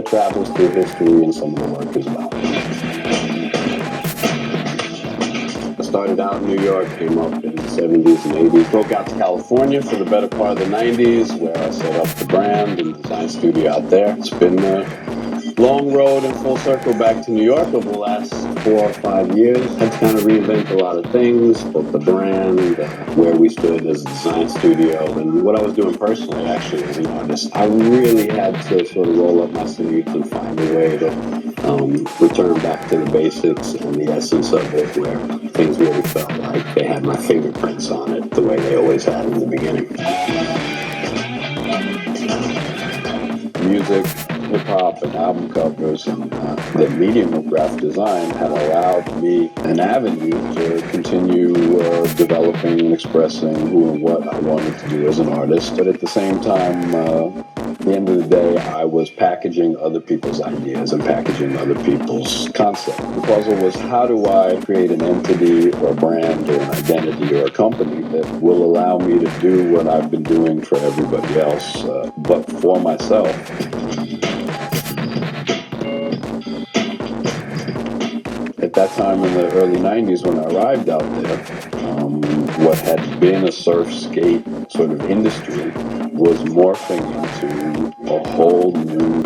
Travels through history and some of the work as well. I started out in New York, came up in the 70s and 80s, broke out to California for the better part of the 90s, where I set up the brand and design studio out there. It's been a long road and full circle back to New York over the last 4 or 5 years. Had to kind of reinvent a lot of things, both the brand, where we stood as a design studio, and what I was doing personally, actually, as an artist. I really had to sort of roll up my sleeves and find a way to return back to the basics and the essence of it, where things really felt like they had my fingerprints on it, the way they always had in the beginning. Music, hip-hop, and album covers, and the medium of graphic design had allowed me an avenue to continue developing and expressing who and what I wanted to do as an artist. But at the same time, at the end of the day, I was packaging other people's ideas and packaging other people's concepts. The puzzle was, how do I create an entity or a brand or an identity or a company that will allow me to do what I've been doing for everybody else, but for myself. At that time in the early 90s when I arrived out there, what had been a surf skate sort of industry was morphing into a whole new